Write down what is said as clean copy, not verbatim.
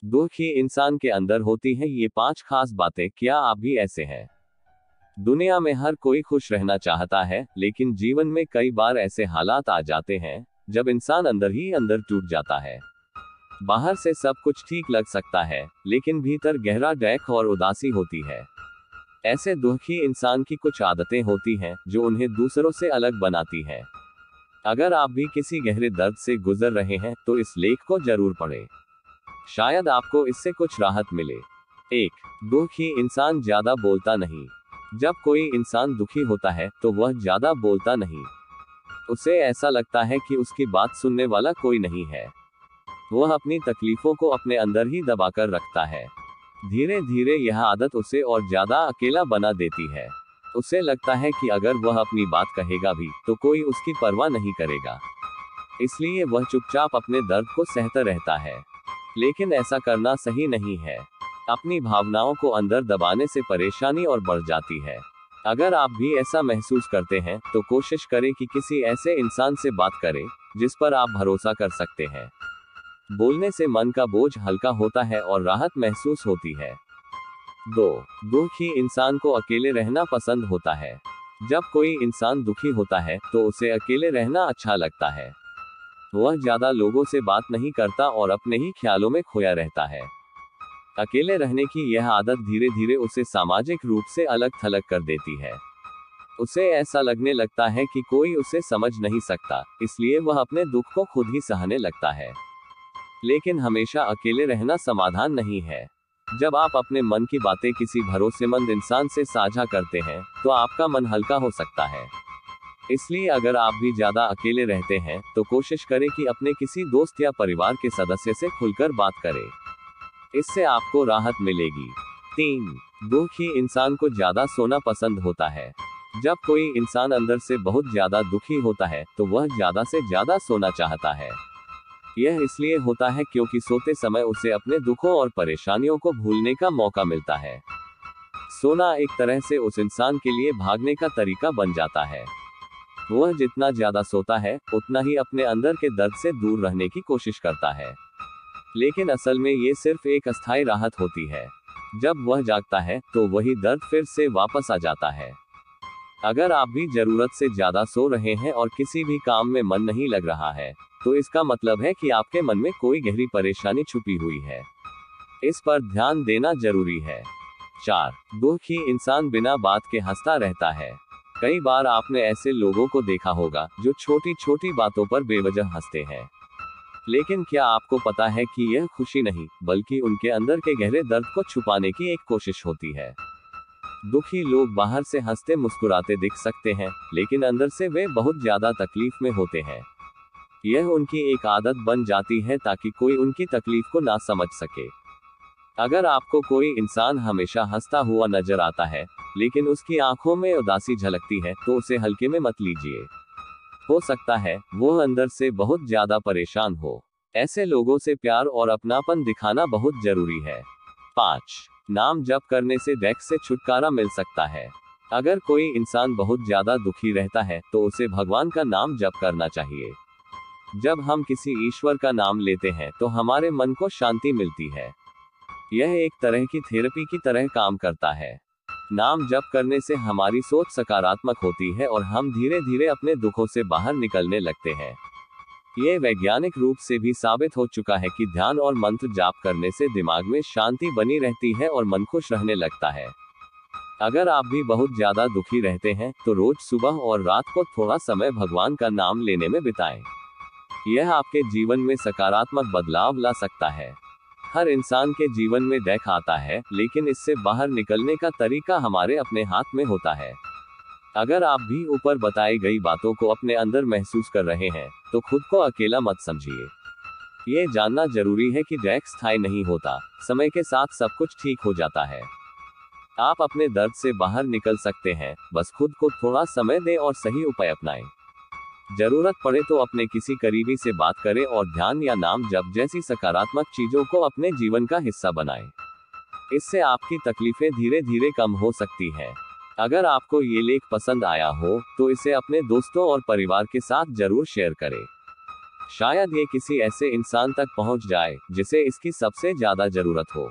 दुखी इंसान के अंदर होती हैं ये 5 खास बातें। क्या आप भी ऐसे हैं? दुनिया में हर कोई खुश रहना चाहता है, लेकिन जीवन में कई बार ऐसे हालात आ जाते हैं जब इंसान अंदर ही अंदर टूट जाता है। बाहर से सब कुछ ठीक लग सकता है, लेकिन भीतर गहरा डैक और उदासी होती है। ऐसे दुखी इंसान की कुछ आदतें होती हैं जो उन्हें दूसरों से अलग बनाती हैं। अगर आप भी किसी गहरे दर्द से गुजर रहे हैं तो इस लेख को जरूर पढ़ें। शायद आपको इससे कुछ राहत मिले। 1. दुखी इंसान ज्यादा बोलता नहीं। जब कोई इंसान दुखी होता है तो वह ज्यादा बोलता नहीं। उसे ऐसा लगता है कि उसकी बात सुनने वाला कोई नहीं है। वह अपनी तकलीफों को अपने अंदर ही दबाकर रखता है। धीरे धीरे यह आदत उसे और ज्यादा अकेला बना देती है। उसे लगता है कि अगर वह अपनी बात कहेगा भी तो कोई उसकी परवाह नहीं करेगा। इसलिए वह चुपचाप अपने दर्द को सहता रहता है। लेकिन ऐसा करना सही नहीं है। अपनी भावनाओं को अंदर दबाने से परेशानी और बढ़ जाती है। अगर आप भी ऐसा महसूस करते हैं तो कोशिश करें कि किसी ऐसे इंसान से बात करें जिस पर आप भरोसा कर सकते हैं। बोलने से मन का बोझ हल्का होता है और राहत महसूस होती है। 2. दुखी इंसान को अकेले रहना पसंद होता है। जब कोई इंसान दुखी होता है तो उसे अकेले रहना अच्छा लगता है। वह ज्यादा लोगों से बात नहीं करता और अपने ही ख्यालों में खोया रहता है। अकेले रहने की यह आदत धीरे धीरे उसे सामाजिक रूप से अलग थलग कर देती है। उसे ऐसा लगने लगता है कि कोई उसे समझ नहीं सकता, इसलिए वह अपने दुख को खुद ही सहने लगता है। लेकिन हमेशा अकेले रहना समाधान नहीं है। जब आप अपने मन की बातें किसी भरोसेमंद इंसान से साझा करते हैं तो आपका मन हल्का हो सकता है। इसलिए अगर आप भी ज्यादा अकेले रहते हैं तो कोशिश करें कि अपने किसी दोस्त या परिवार के सदस्य से खुलकर बात करें। इससे आपको राहत मिलेगी। 3. दुखी इंसान को ज्यादा सोना पसंद होता है। जब कोई इंसान अंदर से बहुत ज्यादा दुखी होता है तो वह ज्यादा से ज्यादा सोना चाहता है। यह इसलिए होता है क्योंकि सोते समय उसे अपने दुखों और परेशानियों को भूलने का मौका मिलता है। सोना एक तरह से उस इंसान के लिए भागने का तरीका बन जाता है। वह जितना ज्यादा सोता है उतना ही अपने अंदर के दर्द से दूर रहने की कोशिश करता है। लेकिन असल में ये सिर्फ एक अस्थायी राहत होती है। जब वह जागता है तो वही दर्द फिर से वापस आ जाता है। अगर आप भी जरूरत से ज्यादा सो रहे हैं और किसी भी काम में मन नहीं लग रहा है तो इसका मतलब है कि आपके मन में कोई गहरी परेशानी छुपी हुई है। इस पर ध्यान देना जरूरी है। 4. दुखी इंसान बिना बात के हंसता रहता है। कई बार आपने ऐसे लोगों को देखा होगा जो छोटी छोटी बातों पर बेवजह हंसते हैं। लेकिन क्या आपको पता है कि यह खुशी नहीं, बल्कि उनके अंदर के गहरे दर्द को छुपाने की एक कोशिश होती है। दुखी लोग बाहर से हंसते मुस्कुराते दिख सकते हैं, लेकिन अंदर से वे बहुत ज्यादा तकलीफ में होते हैं। यह उनकी एक आदत बन जाती है ताकि कोई उनकी तकलीफ को ना समझ सके। अगर आपको कोई इंसान हमेशा हंसता हुआ नजर आता है, लेकिन उसकी आंखों में उदासी झलकती है, तो उसे हल्के में मत लीजिए। हो सकता है वो अंदर से बहुत ज्यादा परेशान हो। ऐसे लोगों से प्यार और अपनापन दिखाना बहुत जरूरी है। 5. नाम जप करने से डैक से छुटकारा मिल सकता है। अगर कोई इंसान बहुत ज्यादा दुखी रहता है तो उसे भगवान का नाम जप करना चाहिए। जब हम किसी ईश्वर का नाम लेते हैं तो हमारे मन को शांति मिलती है। यह एक तरह की थेरेपी की तरह काम करता है। नाम जप करने से हमारी सोच सकारात्मक होती है और हम धीरे धीरे अपने दुखों से बाहर निकलने लगते हैं। यह वैज्ञानिक रूप से भी साबित हो चुका है कि ध्यान और मंत्र जाप करने से दिमाग में शांति बनी रहती है और मन खुश रहने लगता है। अगर आप भी बहुत ज्यादा दुखी रहते हैं तो रोज सुबह और रात को थोड़ा समय भगवान का नाम लेने में बिताएं। यह आपके जीवन में सकारात्मक बदलाव ला सकता है। हर इंसान के जीवन में डैक आता है, लेकिन इससे बाहर निकलने का तरीका हमारे अपने हाथ में होता है। अगर आप भी ऊपर बताई गई बातों को अपने अंदर महसूस कर रहे हैं तो खुद को अकेला मत समझिए। ये जानना जरूरी है कि डैक स्थायी नहीं होता, समय के साथ सब कुछ ठीक हो जाता है। आप अपने दर्द से बाहर निकल सकते हैं, बस खुद को थोड़ा समय दें और सही उपाय अपनाएं। जरूरत पड़े तो अपने किसी करीबी से बात करें और ध्यान या नाम जप जैसी सकारात्मक चीजों को अपने जीवन का हिस्सा बनाएं। इससे आपकी तकलीफें धीरे धीरे कम हो सकती हैं। अगर आपको ये लेख पसंद आया हो तो इसे अपने दोस्तों और परिवार के साथ जरूर शेयर करें। शायद ये किसी ऐसे इंसान तक पहुंच जाए जिसे इसकी सबसे ज्यादा जरूरत हो।